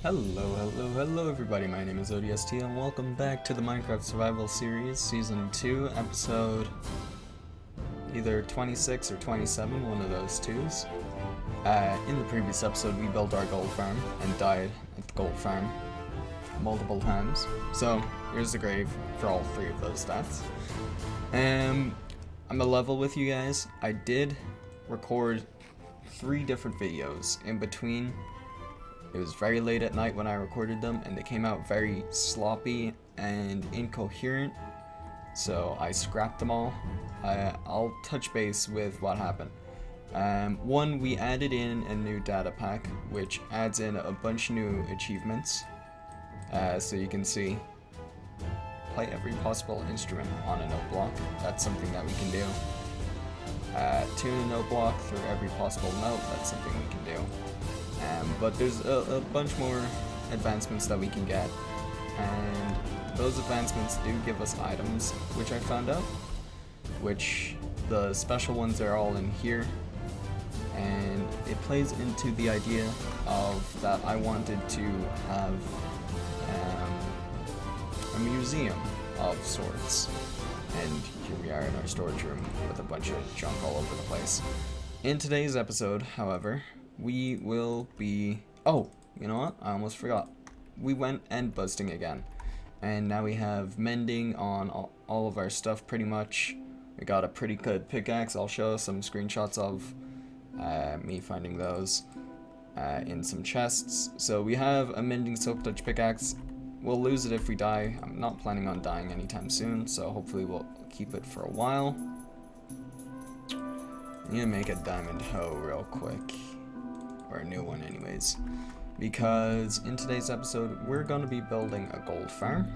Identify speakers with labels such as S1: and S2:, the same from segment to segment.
S1: Hello everybody, my name is ODST and welcome back to the Minecraft Survival Series, Season 2, Episode either 26 or 27, one of those twos. In the previous episode we built our gold farm and died at the gold farm multiple times, so here's the grave for all three of those deaths. I'm a level with you guys. I did record 3 different videos in between. It was very late at night when I recorded them, and they came out very sloppy and incoherent, so I scrapped them all. I'll touch base with what happened. One, we added in a new data pack, which adds in a bunch of new achievements. So you can see, play every possible instrument on a note block. That's something that we can do. Tune a note block through every possible note. That's something we can do. But there's a bunch more advancements that we can get, and those advancements do give us items, which I found out, which the special ones are all in here, and it plays into the idea of that I wanted to have a museum of sorts, and here we are in our storage room with a bunch of junk all over the place. In today's episode, however, we will be... Oh, you know what? I almost forgot. We went end busting again. And now we have mending on all of our stuff pretty much. We got a pretty good pickaxe. I'll show some screenshots of me finding those in some chests. So we have a mending silk touch pickaxe. We'll lose it if we die. I'm not planning on dying anytime soon, so hopefully we'll keep it for a while. I need to make a diamond hoe real quick. Or a new one anyways, because in today's episode we're going to be building a gold farm,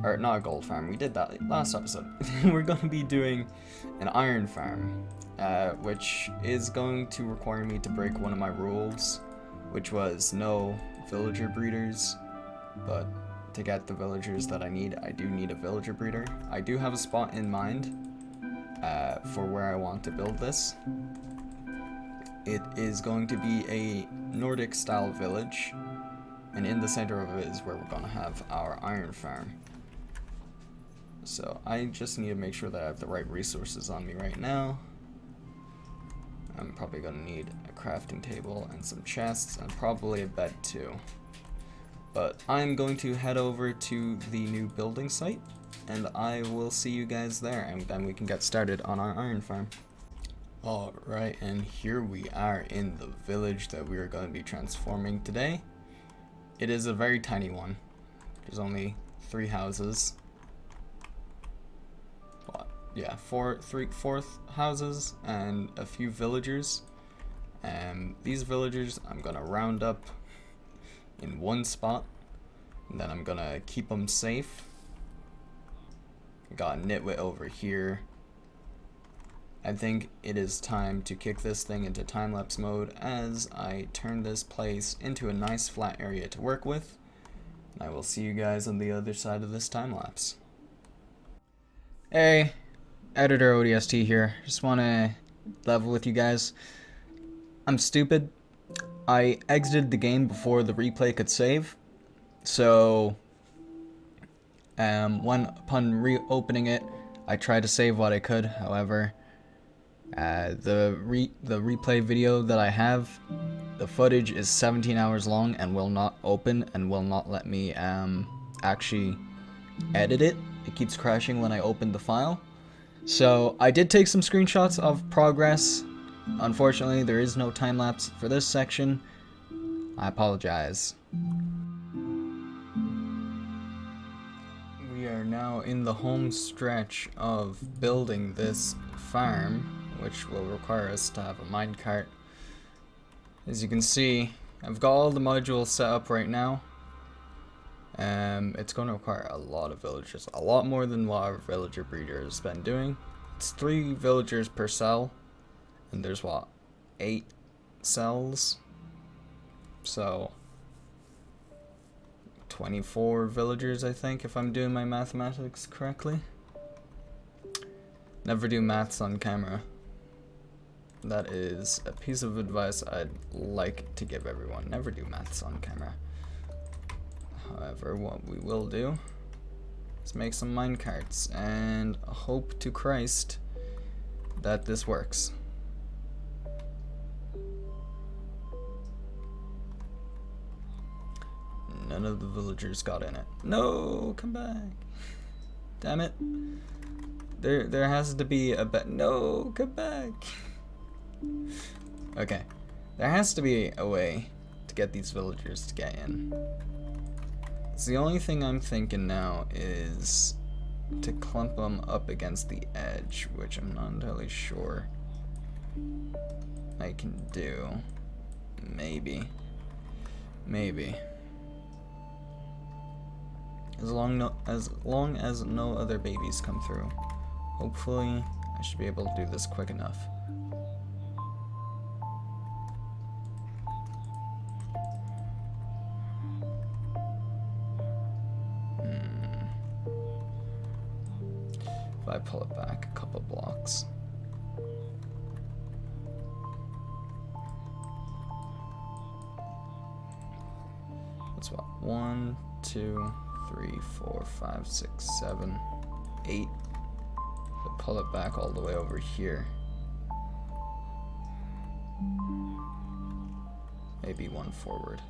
S1: or not a gold farm, we did that last episode. We're going to be doing an iron farm, which is going to require me to break one of my rules, which was no villager breeders, but to get the villagers that I need, I do need a villager breeder. I do have a spot in mind for where I want to build this. It is going to be a Nordic style village, and in the center of it is where we're going to have our iron farm. So I just need to make sure that I have the right resources on me right now. I'm probably going to need a crafting table and some chests and probably a bed too. But I'm going to head over to the new building site and I will see you guys there, and then we can get started on our iron farm. Alright, and here we are in the village that we are going to be transforming today. It is a very tiny one. There's only 3 houses. What? Yeah, 4 houses and a few villagers. And these villagers I'm going to round up in one spot, and then I'm going to keep them safe. We got Nitwit over here. I think it is time to kick this thing into time-lapse mode as I turn this place into a nice flat area to work with. And I will see you guys on the other side of this time-lapse. Hey, Editor ODST here. Just want to level with you guys. I'm stupid. I exited the game before the replay could save. So, upon reopening it, I tried to save what I could. However, the replay video that I have, the footage is 17 hours long and will not open and will not let me actually edit it. It keeps crashing when I open the file. So I did take some screenshots of progress. Unfortunately, there is no time lapse for this section. I apologize. We are now in the home stretch of building this farm, which will require us to have a minecart. As you can see, I've got all the modules set up right now. It's going to require a lot of villagers, a lot more than what our villager breeder has been doing. It's 3 villagers per cell, and there's what, 8 cells? So 24 villagers, I think, if I'm doing my mathematics correctly. Never do maths on camera. That is a piece of advice I'd like to give everyone. Never do maths on camera. However, what we will do is make some minecarts and hope to Christ that this works. None of the villagers got in it. No, come back. Damn it. There has to be a bet. No, come back. Okay. There has to be a way to get these villagers to get in. So the only thing I'm thinking now is to clump them up against the edge, which I'm not entirely sure I can do. Maybe. As long as no other babies come through. Hopefully, I should be able to do this quick enough. If I pull it back a couple blocks. That's what? 1, 2, 3, 4, 5, 6, 7, 8. So pull it back all the way over here. Maybe 1 forward.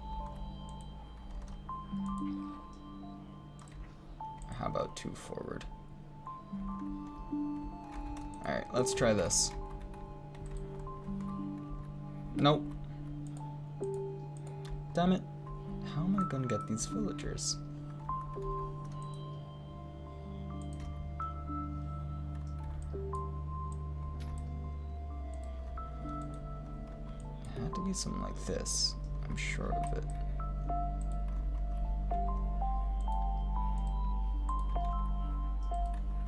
S1: How about 2 forward? Alright, let's try this. Nope. Damn it. How am I gonna get these villagers? It had to be something like this. I'm sure of it.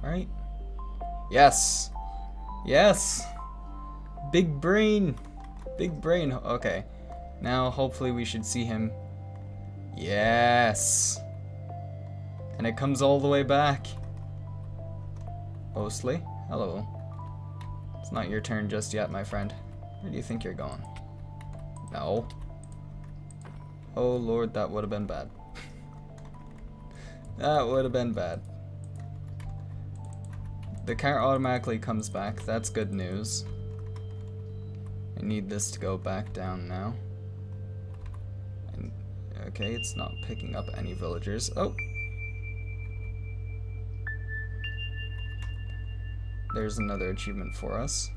S1: Right? Yes! Yes! Big brain! Big brain. Okay. Now, hopefully we should see him. Yes! And it comes all the way back. Mostly. Hello. It's not your turn just yet, my friend. Where do you think you're going? No. Oh lord, that would have been bad. That would have been bad. The cart automatically comes back. That's good news. I need this to go back down now. And, okay, it's not picking up any villagers. Oh! There's another achievement for us.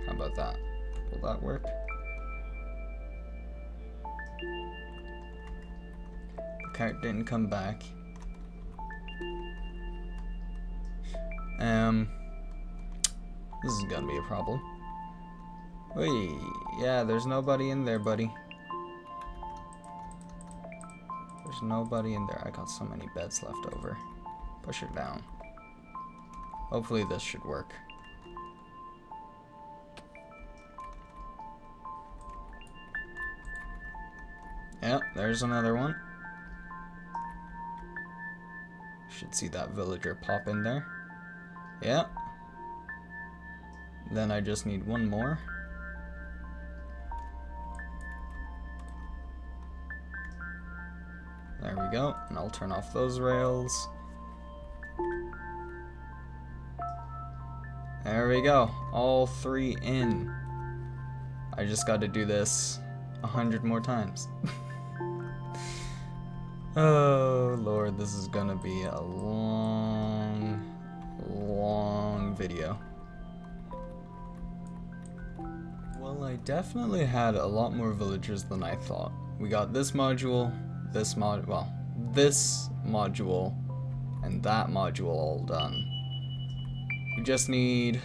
S1: How about that? Will that work? The cart didn't come back. This is gonna be a problem. Wait, yeah, there's nobody in there, buddy. There's nobody in there. I got so many beds left over. Push her down. Hopefully this should work. Yep, there's another one. Should see that villager pop in there. Yep. Then I just need one more. There we go, and I'll turn off those rails. There we go, all 3 in. I just got to do this 100 more times. Oh lord, this is gonna be a long video. Well, I definitely had a lot more villagers than I thought. We got this module, this module, and that module all done. We just need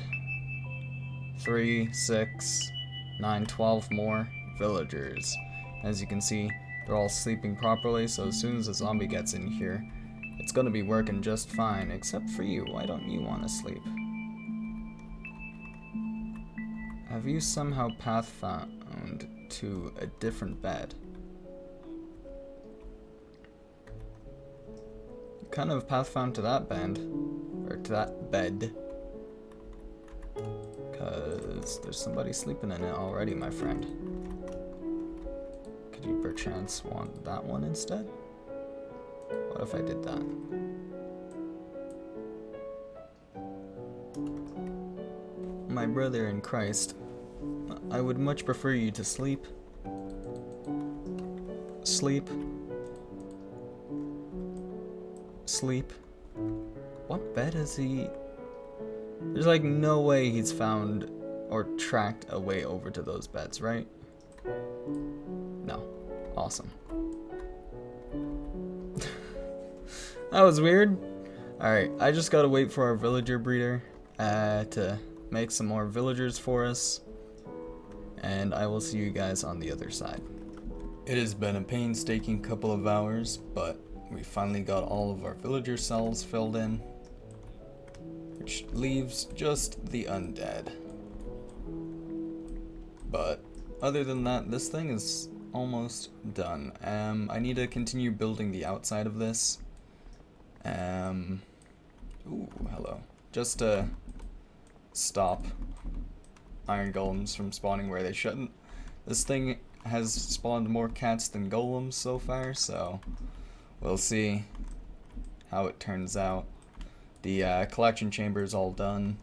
S1: 3, 6, 9, 12 more villagers. As you can see, they're all sleeping properly, so as soon as a zombie gets in here, it's gonna be working just fine, except for you. Why don't you want to sleep? Have you somehow path found to a different bed? kind of path found to that bend, or to that bed? Because there's somebody sleeping in it already, my friend. Could you perchance want that one instead? What if I did that? My brother in Christ, I would much prefer you to sleep. Sleep. Sleep. What bed is he? There's like no way he's found or tracked a way over to those beds, right? No. Awesome. That was weird. Alright, I just gotta wait for our villager breeder to make some more villagers for us, and I will see you guys on the other side. It has been a painstaking couple of hours, but we finally got all of our villager cells filled in, which leaves just the undead. But other than that, this thing is almost done. I need to continue building the outside of this. Ooh, hello. Just to stop iron golems from spawning where they shouldn't. This thing has spawned more cats than golems so far, so we'll see how it turns out. The collection chamber is all done,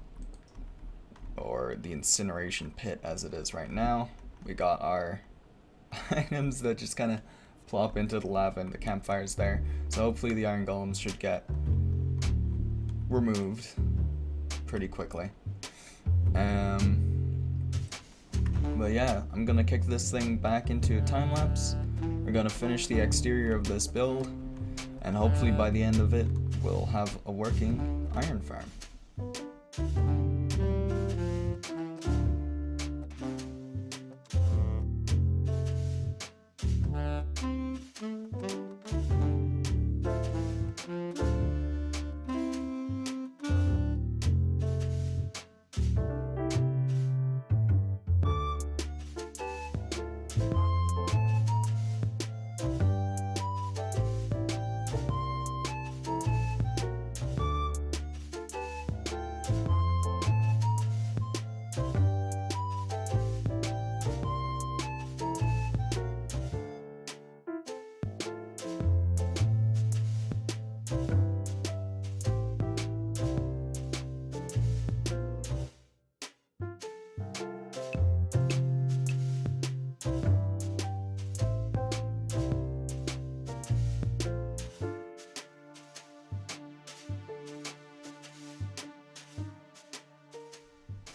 S1: or the incineration pit as it is right now. We got our items that just kind of plop into the lava and the campfires there, so hopefully the iron golems should get removed pretty quickly. But yeah, I'm gonna kick this thing back into a time lapse. We're gonna finish the exterior of this build, and hopefully by the end of it, we'll have a working iron farm.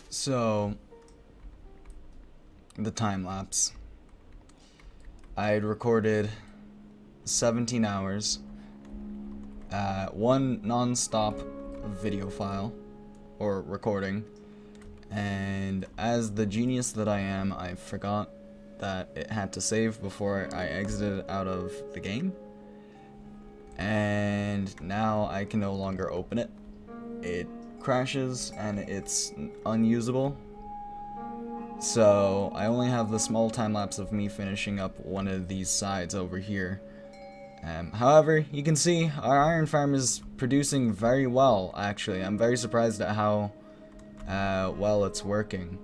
S1: So, the time lapse. I had recorded 17 hours, one non-stop video file, or recording, and as the genius that I am, I forgot that it had to save before I exited out of the game, and now I can no longer open it. It crashes and it's unusable, so I only have the small time lapse of me finishing up one of these sides over here. However, you can see our iron farm is producing very well. Actually, I'm very surprised at how well it's working.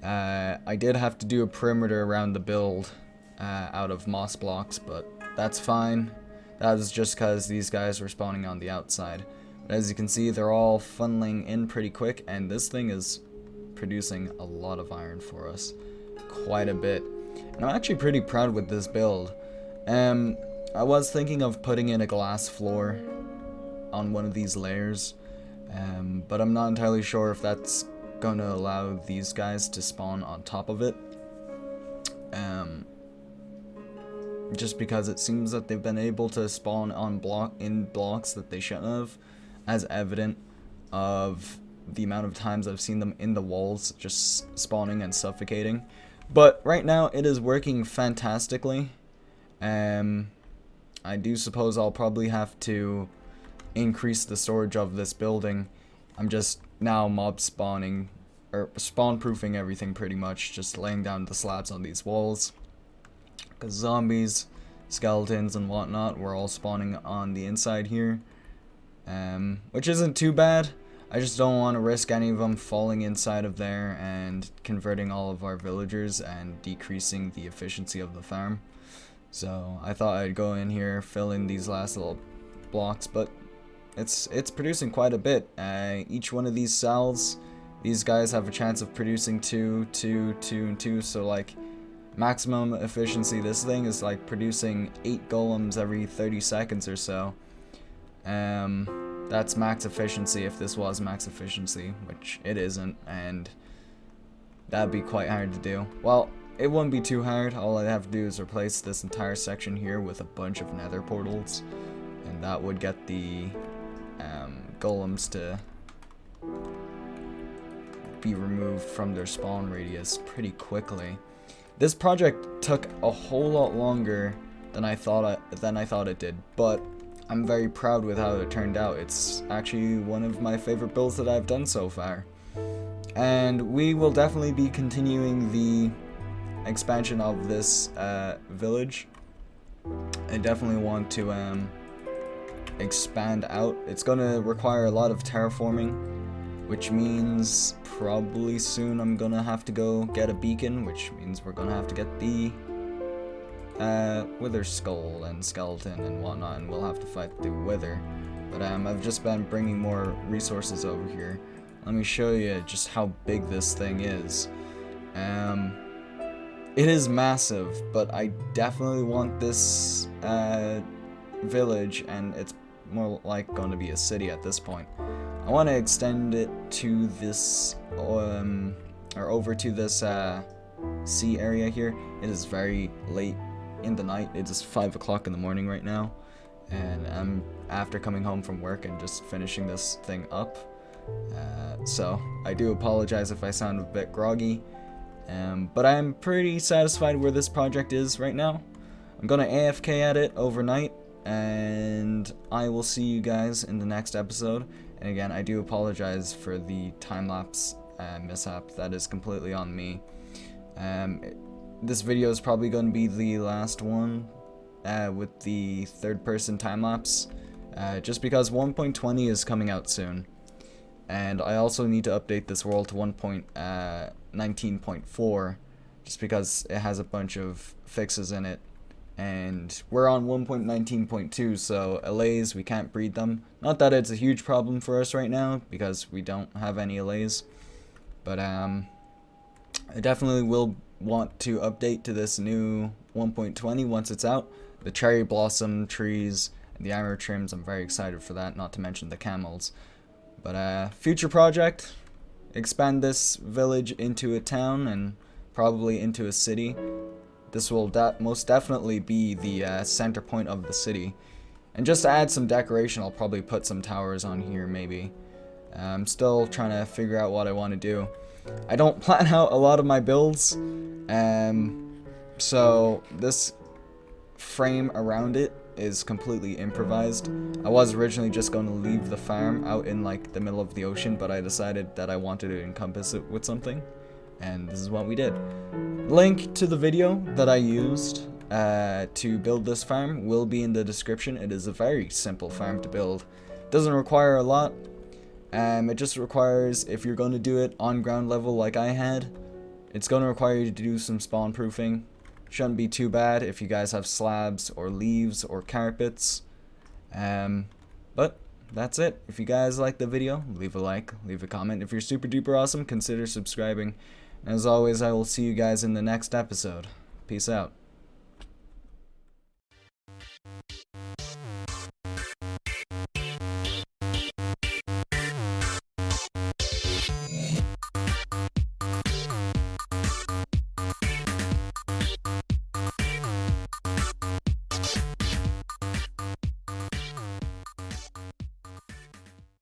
S1: I did have to do a perimeter around the build out of moss blocks, but that's fine. That is just because these guys were spawning on the outside. But as you can see, they're all funneling in pretty quick, and this thing is producing a lot of iron for us. Quite a bit. And I'm actually pretty proud with this build. I was thinking of putting in a glass floor on one of these layers, but I'm not entirely sure if that's going to allow these guys to spawn on top of it. Just because it seems that they've been able to spawn on blocks that they shouldn't have, as evident of the amount of times I've seen them in the walls just spawning and suffocating. But right now it is working fantastically. I do suppose I'll probably have to increase the storage of this building. I'm just now mob spawning, or spawn proofing everything pretty much, just laying down the slabs on these walls. Because zombies, skeletons and whatnot were all spawning on the inside here. which isn't too bad. I just don't want to risk any of them falling inside of there and converting all of our villagers and decreasing the efficiency of the farm. So I thought I'd go in here, fill in these last little blocks, but it's producing quite a bit. Each one of these cells, these guys have a chance of producing 2, 2, 2, and 2, so like maximum efficiency, this thing is like producing 8 golems every 30 seconds or so. That's max efficiency if this was max efficiency, which it isn't, and that'd be quite hard to do. Well, it wouldn't be too hard. All I'd have to do is replace this entire section here with a bunch of nether portals, and that would get the golems to be removed from their spawn radius pretty quickly. This project took a whole lot longer than I thought it did, but I'm very proud with how it turned out. It's actually one of my favorite builds that I've done so far. And we will definitely be continuing the expansion of this village. I definitely want to expand out. It's going to require a lot of terraforming, which means probably soon I'm going to have to go get a beacon, which means we're going to have to get the wither skull and skeleton and whatnot, and we'll have to fight the wither. But I've just been bringing more resources over here. Let me show you just how big this thing is. It is massive, but I definitely want this village, and it's more like going to be a city at this point. I want to extend it to this or over to this sea area here. It is very late in the night. It is 5 o'clock in the morning right now, and I'm after coming home from work and just finishing this thing up. So I do apologize if I sound a bit groggy, but I'm pretty satisfied where this project is right now. I'm gonna AFK at it overnight, and I will see you guys in the next episode. And again, I do apologize for the time-lapse mishap. That is completely on me. This video is probably going to be the last one with the third-person time-lapse, just because 1.20 is coming out soon. And I also need to update this world to 1.19.4, just because it has a bunch of fixes in it. And we're on 1.19.2, so allays, we can't breed them. Not that it's a huge problem for us right now, because we don't have any allays. But I definitely will want to update to this new 1.20 once it's out. The cherry blossom trees and the armor trims, I'm very excited for that, not to mention the camels. But future project, expand this village into a town and probably into a city. This will most definitely be the center point of the city. And just to add some decoration, I'll probably put some towers on here maybe. I'm still trying to figure out what I want to do. I don't plan out a lot of my builds, so this frame around it is completely improvised. I was originally just going to leave the farm out in like the middle of the ocean, but I decided that I wanted to encompass it with something, and this is what we did. Link to the video that I used to build this farm will be in the description. It is a very simple farm to build. Doesn't require a lot. It just requires, if you're going to do it on ground level like I had, it's going to require you to do some spawn proofing. Shouldn't be too bad if you guys have slabs or leaves or carpets. But that's it. If you guys like the video, leave a like, leave a comment. If you're super duper awesome, consider subscribing. As always, I will see you guys in the next episode. Peace out.